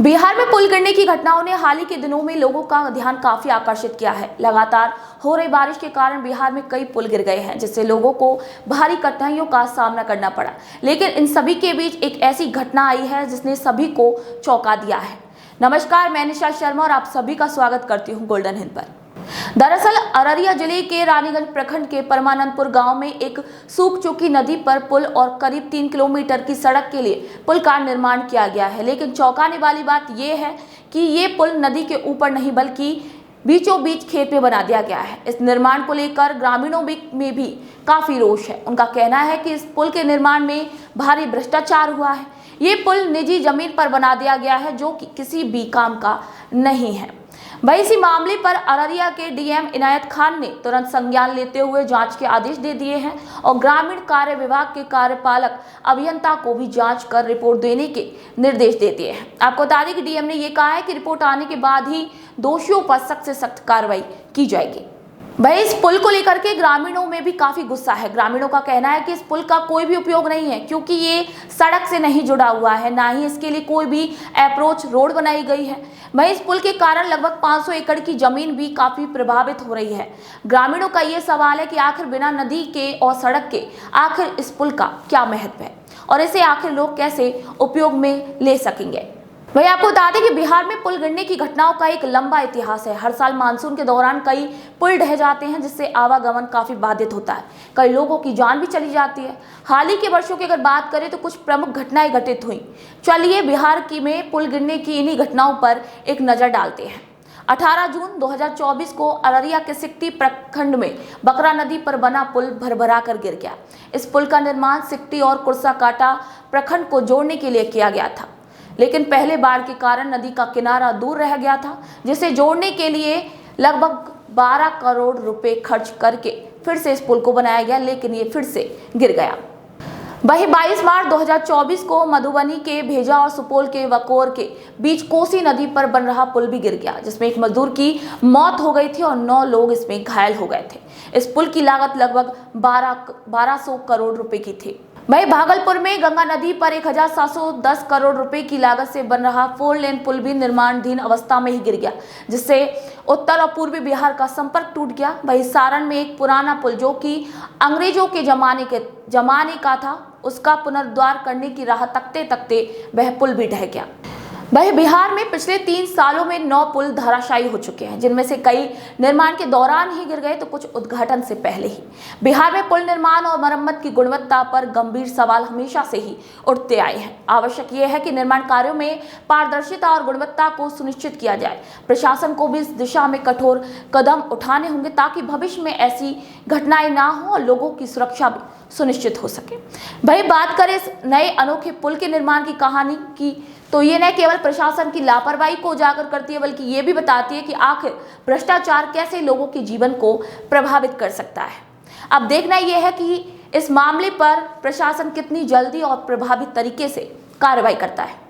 बिहार में पुल गिरने की घटनाओं ने हाल ही के दिनों में लोगों का ध्यान काफी आकर्षित किया है। लगातार हो रही बारिश के कारण बिहार में कई पुल गिर गए हैं, जिससे लोगों को भारी कठिनाइयों का सामना करना पड़ा। लेकिन इन सभी के बीच एक ऐसी घटना आई है जिसने सभी को चौंका दिया है। नमस्कार, मैं निशा शर्मा और आप सभी का स्वागत करती हूँ गोल्डन हिंद पर। दरअसल अररिया जिले के रानीगंज प्रखंड के परमानंदपुर गांव में एक सूख चुकी नदी पर पुल और करीब 3 किलोमीटर की सड़क के लिए पुल का निर्माण किया गया है। लेकिन चौंकाने वाली बात यह है कि ये पुल नदी के ऊपर नहीं बल्कि बीचों बीच खेत में बना दिया गया है। इस निर्माण को लेकर ग्रामीणों में भी काफी रोष है। उनका कहना है कि इस पुल के निर्माण में भारी भ्रष्टाचार हुआ है। ये पुल निजी जमीन पर बना दिया गया है, जो कि किसी भी काम का नहीं है। वहीं इसी मामले पर अररिया के डीएम इनायत खान ने तुरंत संज्ञान लेते हुए जांच के आदेश दे दिए हैं और ग्रामीण कार्य विभाग के कार्यपालक अभियंता को भी जांच कर रिपोर्ट देने के निर्देश दे दिए हैं। आपको बता दें कि डीएम ने यह कहा है कि रिपोर्ट आने के बाद ही दोषियों पर सख्त से सख्त कार्रवाई की जाएगी। वहीं इस पुल को लेकर के ग्रामीणों में भी काफी गुस्सा है। ग्रामीणों का कहना है कि इस पुल का कोई भी उपयोग नहीं है, क्योंकि ये सड़क से नहीं जुड़ा हुआ है, ना ही इसके लिए कोई भी अप्रोच रोड बनाई गई है। वहीं इस पुल के कारण लगभग 500 एकड़ की जमीन भी काफी प्रभावित हो रही है। ग्रामीणों का ये सवाल है कि आखिर बिना नदी के और सड़क के आखिर इस पुल का क्या महत्व है और इसे आखिर लोग कैसे उपयोग में ले सकेंगे। वहीं आपको बता दें कि बिहार में पुल गिरने की घटनाओं का एक लंबा इतिहास है। हर साल मानसून के दौरान कई पुल ढह जाते हैं, जिससे आवागमन काफी बाधित होता है। कई लोगों की जान भी चली जाती है। हाल ही के वर्षों की अगर बात करें तो कुछ प्रमुख घटनाएं घटित हुई। चलिए बिहार की में पुल गिरने की इन्हीं घटनाओं पर एक नजर डालते हैं। 18 जून 2024 को अररिया के सिकटी प्रखंड में बकरा नदी पर बना पुल भरभरा कर गिर गया। इस पुल का निर्माण सिकटी और कुर्साकांटा प्रखंड को जोड़ने के लिए किया गया था, लेकिन पहले बाढ़ के कारण नदी का किनारा दूर रह गया था, जिसे जोड़ने के लिए लगभग 12 करोड़ रुपए खर्च करके फिर से इस पुल को बनाया गया, लेकिन ये फिर से गिर गया। वहीं 22 मार्च 2024 को मधुबनी के भेजा और सुपौल के वकोर के बीच कोसी नदी पर बन रहा पुल भी गिर गया, जिसमें एक मजदूर की मौत हो गई थी और 9 लोग इसमें घायल हो गए थे। इस पुल की लागत लगभग 1200 करोड़ रुपए की थी। वहीं भागलपुर में गंगा नदी पर 1710 करोड़ रुपए की लागत से बन रहा 4 लेन पुल भी निर्माणाधीन अवस्था में ही गिर गया, जिससे उत्तर और पूर्वी बिहार का संपर्क टूट गया। वहीं सारण में एक पुराना पुल जो कि अंग्रेजों के जमाने का था, उसका पुनरुद्धार करने की राह तकते तकते वह पुल भी ढह गया। वहीं बिहार में पिछले 3 सालों में 9 पुल धराशायी हो चुके हैं, जिनमें से कई निर्माण के दौरान ही गिर गए तो कुछ उद्घाटन से पहले ही। बिहार में पुल निर्माण और मरम्मत की गुणवत्ता पर गंभीर सवाल हमेशा से ही उठते आए हैं। आवश्यक यह है कि निर्माण कार्यों में पारदर्शिता और गुणवत्ता को सुनिश्चित किया जाए। प्रशासन को भी इस दिशा में कठोर कदम उठाने होंगे ताकि भविष्य में ऐसी घटनाएं ना हो और लोगों की सुरक्षा भी सुनिश्चित हो सके। वही बात करें इस नए अनोखे पुल के निर्माण की कहानी की, तो ये न केवल प्रशासन की लापरवाही को उजागर करती है, बल्कि ये भी बताती है कि आखिर भ्रष्टाचार कैसे लोगों के जीवन को प्रभावित कर सकता है। अब देखना यह है कि इस मामले पर प्रशासन कितनी जल्दी और प्रभावी तरीके से कार्रवाई करता है।